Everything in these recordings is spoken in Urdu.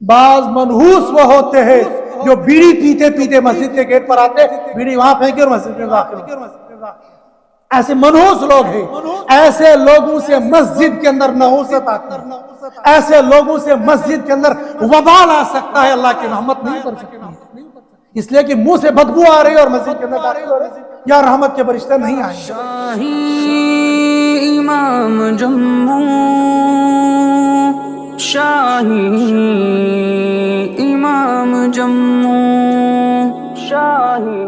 بعض منحوس وہ ہوتے ہیں جو بیڑی پیتے پیتے مسجد کے گیٹ پر آتے، بیڑی وہاں پھینکے اور مسجد میں داخل ہوتے۔ ایسے منحوس لوگ ہیں، ایسے لوگوں سے مسجد کے اندر نحوست آتی ہے، ایسے لوگوں سے مسجد کے اندر وبال آ سکتا ہے، اللہ کی رحمت نہیں کر سکتی، اس لیے کہ منہ سے بدبو آ رہی ہے اور مسجد کے اندر داخل ہو رہے، یا رحمت کے فرشتے نہیں آئیں گے۔ شاہی امام جموں، شاہی امام جموں، شاہی۔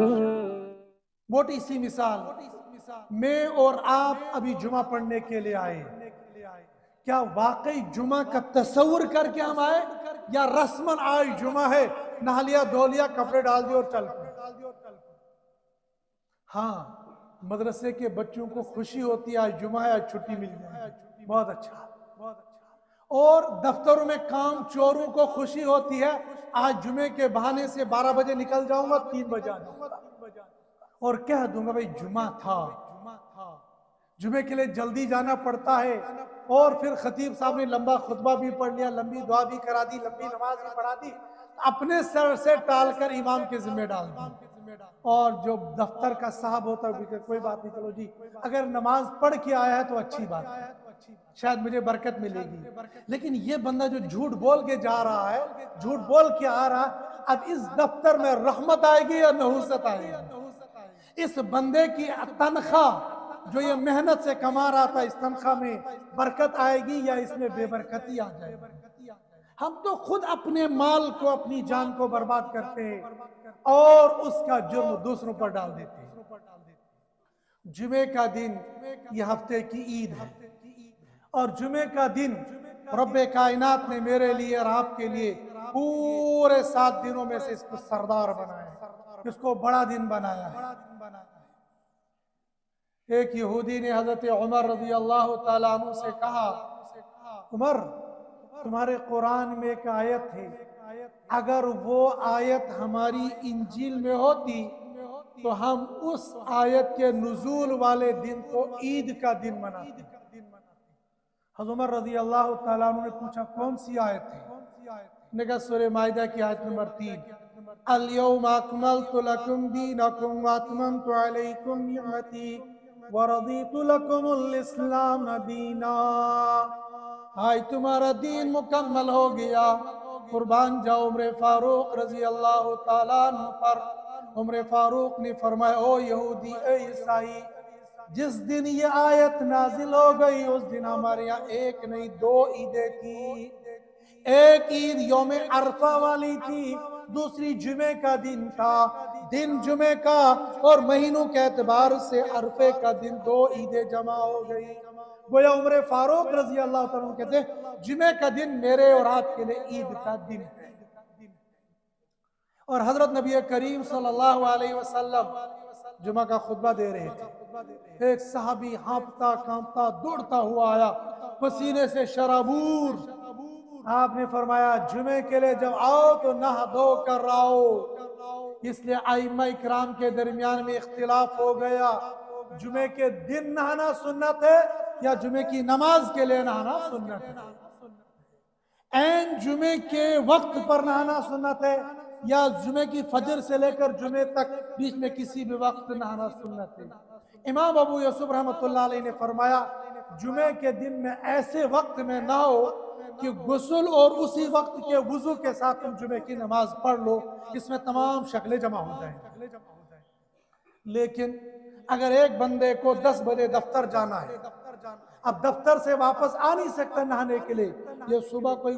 موٹی سی مثال، میں اور آپ ابھی جمعہ پڑھنے کے لیے آئے، کیا واقعی جمعہ کا تصور کر کے ہم آئے، یا رسمن آج جمعہ ہے، نہا لیا دھو لیا کپڑے ڈال دیے اور چل پڑے؟ ہاں، مدرسے کے بچوں کو خوشی ہوتی ہے آج جمعہ ہے، آج چھٹی مل جائے، بہت اچھا۔ اور دفتروں میں کام چوروں کو خوشی ہوتی ہے، آج جمعے کے بہانے سے 12 بجے نکل جاؤں گا، 3 بجے آ جاؤں گا اور کہہ دوں گا بھئی جمعہ تھا۔ جمعے کے لیے جلدی جانا پڑتا ہے، اور پھر خطیب صاحب نے لمبا خطبہ بھی پڑھ لیا، لمبی دعا بھی کرا دی، لمبی نماز بھی پڑھا دی، اپنے سر سے ٹال کر امام کے ذمہ ڈال دی۔ اور جو دفتر کا صاحب ہوتا ہے کوئی بات نہیں، چلو جی اگر نماز پڑھ کے آیا ہے تو اچھی بات ہے، شاید مجھے برکت ملے گی۔ لیکن یہ بندہ جو جھوٹ بول کے جا رہا ہے، جھوٹ بول کے آ رہا ہے، اب اس دفتر میں رحمت آئے گی یا نحوست آئے گی؟ اس بندے کی تنخواہ جو یہ محنت سے کما رہا تھا، اس تنخواہ میں برکت آئے گی یا اس میں بے برکتی آ جائے گی؟ ہم تو خود اپنے مال کو، اپنی جان کو برباد کرتے ہیں اور اس کا جرم دوسروں پر ڈال دیتے ہیں۔ جمعے کا دن یہ ہفتے کی عید ہے، اور جمعے کا دن رب کائنات نے میرے لیے اور آپ کے لیے پورے 7 دنوں میں سے اس کو سردار بنایا ہے، اس کو بڑا دن بنایا ہے۔ ایک یہودی نے حضرت عمر رضی اللہ تعالیٰ عنہ سے کہا، عمر تمہارے قرآن میں ایک آیت ہے، اگر وہ آیت ہماری انجیل میں ہوتی تو ہم اس آیت کے نزول والے دن کو عید کا دن مناتے۔ حضرت عمر رضی اللہ تعالیٰ عنہ نے پوچھا کون سی آیت ہے؟ نے کہا سورہ مائدہ کی آیت نمبر 3، اليوم اکملت لکم دینکم واتممت علیکم نعمتی ورضیت لکم الاسلام دینا۔ آج تمہارا دین مکمل ہو گیا، قربان جاؤ عمر فاروق رضی اللہ تعالیٰ عنہ پر۔ عمر فاروق نے فرمایا، او یہودی، اے عیسائی، جس دن یہ آیت نازل ہو گئی اس دن ہمارے یہاں ایک نہیں 2 عیدیں تھی۔ ایک عید یوم عرفہ والی تھی، دوسری جمعے کا دن تھا۔ دن جمعے کا اور مہینوں کے اعتبار سے عرفے کا دن 2 عیدیں جمع ہو گئی۔ گویا عمر فاروق رضی اللہ تعالیٰ عنہ کہتے ہیں جمعے کا دن میرے اور آپ کے لیے عید کا دن ہے۔ اور حضرت نبی کریم صلی اللہ علیہ وسلم جمعہ کا خطبہ دے رہے تھے، ایک صحابی ہانپتا کانپتا دوڑتا ہوا آیا، پسینے سے شرابور۔ آپ نے فرمایا جمعے کے لیے جب آؤ تو نہا دھو کر آؤ، اس لیے ائمہ اکرام کے درمیان میں اختلاف ہو گیا، جمعے کے دن نہانا سنت ہے یا جمعے کی نماز کے لیے نہانا سنت ہے؟ این جمعے کے وقت پر نہانا سنت ہے یا جمعے کی فجر سے لے کر جمعے تک بیچ میں کسی بھی وقت نہانا سنت ہے؟ امام ابو یوسف رحمۃ اللہ علیہ نے فرمایا جمعے کے دن میں ایسے وقت میں نہاؤ کہ غسل اور اسی وقت کے وضو کے ساتھ تم جمعے کی نماز پڑھ لو، اس میں تمام شکلیں جمع ہو جائیں۔ لیکن اگر ایک بندے کو 10 بجے دفتر جانا ہے، اب دفتر سے واپس آ نہیں سکتا نہانے کے لیے، یہ صبح کوئی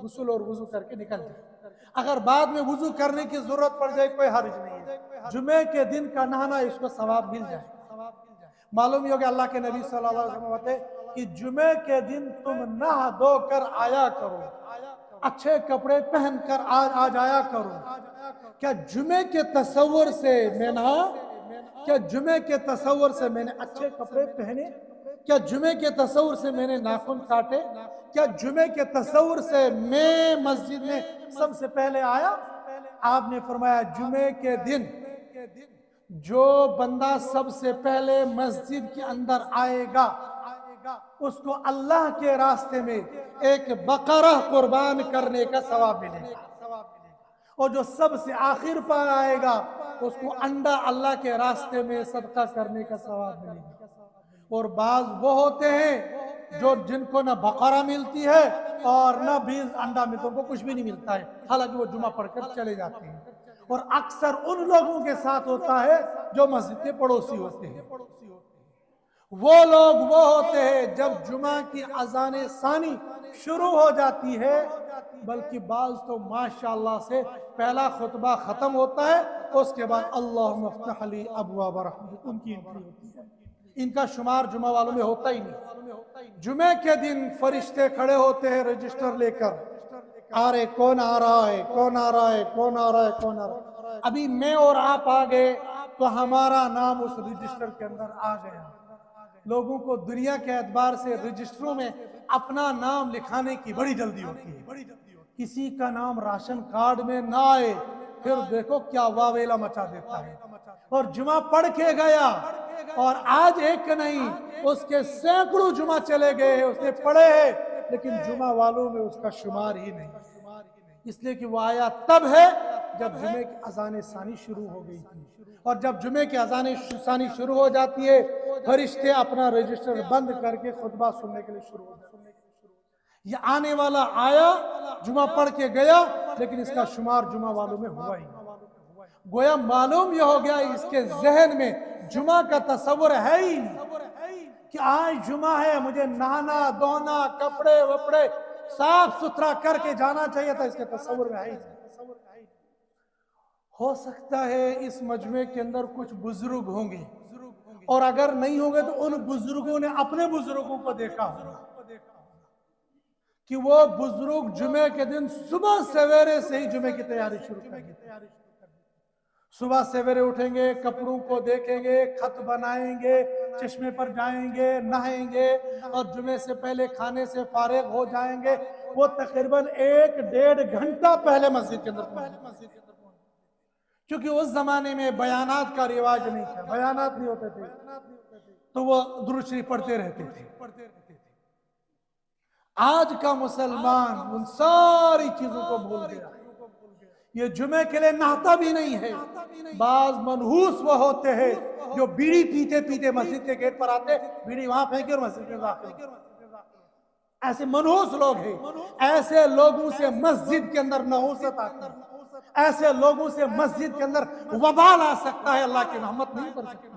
غسل اور وضو کر کے نکل جائے، اگر بعد میں وضو کرنے کی ضرورت پڑ جائے کوئی حرج نہیں ہے، جمعے کے دن کا نہانا اس کو ثواب مل جائے۔ معلوم ہی ہوگا اللہ کے نبی صلی اللہ علیہ وسلم کہتے کہ جمعے کے دن تم نہا دھو کر آیا کرو، اچھے کپڑے پہن کر آ جایا کرو۔ کیا جمعے کے تصور سے میں نہا، کیا جمعے کے تصور سے میں نے اچھے کپڑے پہنے، کیا جمعے کے تصور سے میں نے ناخن کاٹے، کیا جمعے کے تصور سے میں مسجد میں سب سے پہلے آیا؟ آپ نے فرمایا جمعے کے دن جو بندہ سب سے پہلے مسجد کے اندر آئے گا اس کو اللہ کے راستے میں ایک بقرہ قربان کرنے کا ثواب ملے گا، اور جو سب سے آخر پر آئے گا اس کو انڈا اللہ کے راستے میں صدقہ کرنے کا ثواب ملے گا۔ اور بعض وہ ہوتے ہیں جن کو نہ بقرہ ملتی ہے اور نہ بھی انڈا ملتا، ان کو کچھ بھی نہیں ملتا ہے، حالانکہ وہ جمعہ پڑھ کر چلے جاتے ہیں۔ اور اکثر ان لوگوں کے ساتھ ہوتا ہے جو مسجد کے پڑوسی ہوتے ہیں۔ وہ لوگ وہ ہوتے ہیں جب جمعہ کی اذان ثانی شروع ہو جاتی ہے، بلکہ بعض تو ماشاءاللہ سے پہلا خطبہ ختم ہوتا ہے، اس کے بعد اللہم افتح لی ابواب رحمتک، ان کی انٹری ہوتی ہے۔ ان کا شمار جمعہ والوں میں ہوتا ہی نہیں۔ جمعے کے دن فرشتے کھڑے ہوتے ہیں رجسٹر لے کر، آ رہے کون آ رہا ہے، کون آ رہا ہے، کون آ رہا ہے، کون آ رہا ہے۔ ابھی میں اور آپ آ گئے تو ہمارا نام اس رجسٹر کے اندر آ گیا۔ لوگوں کو دنیا کے اعتبار سے رجسٹروں میں اپنا نام لکھانے کی بڑی جلدی ہوتی ہے، کسی کا نام راشن کارڈ میں نہ آئے پھر دیکھو کیا واویلا مچا دیتا ہے۔ اور جمعہ پڑھ کے گیا، اور آج ایک نہیں اس کے سینکڑوں جمعہ چلے گئے ہیں، اس نے پڑھے ہیں، لیکن جمعہ والوں میں اس کا شمار ہی نہیں، اس لیے کہ وہ آیا تب ہے جب جمعے کی اذان ثانی شروع ہو گئی تھی۔ اور جب جمعے کی اذان ثانی شروع ہو جاتی ہے، فرشتے اپنا رجسٹر بند کر کے خطبہ سننے کے لیے شروع ہو جاتے ہیں۔ یہ آنے والا آیا، جمعہ پڑھ کے گیا، لیکن اس کا شمار جمعہ والوں میں ہوا ہی نہیں۔ گویا معلوم یہ ہو گیا اس کے ذہن میں جمعہ کا تصور ہے ہی نہیں کہ آج جمعہ ہے، مجھے نہانا دھونا کپڑے وپڑے صاف ستھرا کر کے جانا چاہیے تھا، اس کے تصور میں ہے ہی نہیں۔ ہو سکتا ہے اس مجمع کے اندر کچھ بزرگ ہوں گے، اور اگر نہیں ہوں گے تو ان بزرگوں نے اپنے بزرگوں کو دیکھا ہوگا کہ وہ بزرگ جمعے کے دن صبح سویرے سے ہی جمعے کی تیاری شروع کر دی۔ صبح سویرے اٹھیں گے، کپڑوں کو دیکھیں گے، خط بنائیں گے، چشمے پر جائیں گے، نہائیں گے، اور جمعے سے پہلے کھانے سے فارغ ہو جائیں گے۔ وہ تقریباً 1-1.5 گھنٹہ پہلے مسجد کے اندر پہنچ گے، کیونکہ اس زمانے میں بیانات کا رواج نہیں تھا، بیانات نہیں ہوتے تھے، تو وہ درود شریف پڑھتے رہتے تھے۔ آج کا مسلمان ان ساری چیزوں کو بھول گیا، یہ جمعے کے لیے نہاتا بھی نہیں ہے۔ بعض منحوس وہ ہوتے ہیں جو بیڑی پیتے پیتے مسجد کے گیٹ پر آتے، بیڑی وہاں پھینکے اور مسجد میں داخل ہوتے۔ ایسے منحوس لوگ ہیں، ایسے لوگوں سے مسجد کے اندر نحوست آتی ہے، ایسے لوگوں سے مسجد کے اندر وبال آ سکتا ہے، اللہ کی رحمت نہیں کر سکتی،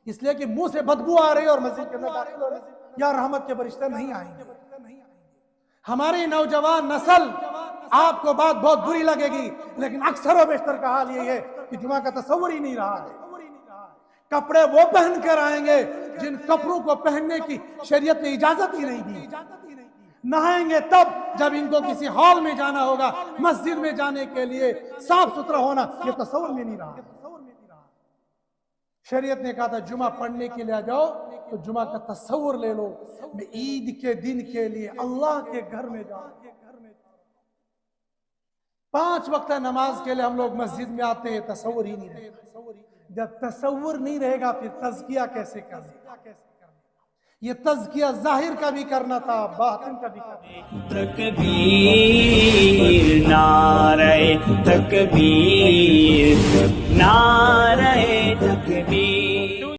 اس لیے کہ منہ سے بدبو آ رہی ہے اور مسجد کے اندر داخل ہو رہی ہے، یا رحمت کے فرشتے نہیں آئیں گے۔ ہماری نوجوان نسل، آپ کو بات بہت بری لگے گی، لیکن اکثر و بیشتر کا حال یہ ہے کہ جمعہ کا تصور ہی نہیں رہا ہے۔ کپڑے وہ پہن کر آئیں گے جن کپڑوں کو پہننے کی شریعت نے اجازت ہی نہیں دی۔ نہائیں گے تب جب ان کو کسی ہال میں جانا ہوگا، مسجد میں جانے کے لیے صاف ستھرا ہونا یہ تصور میں نہیں رہا۔ شریعت نے کہا تھا جمعہ پڑھنے کے لیے آ جاؤ تو جمعہ کا تصور لے لو، میں عید کے دن کے لیے اللہ کے گھر میں جاؤں۔ 5 وقت نماز کے لیے ہم لوگ مسجد میں آتے ہیں، تصور ہی نہیں رہے۔ جب تصور نہیں رہے گا پھر تزکیہ کیسے کرنا؟ یہ تزکیہ ظاہر کا بھی کرنا تھا، باطن کا بھی کرنا تھا۔ تکبیر نعرہ تکبیر، نعرہ تکبیر۔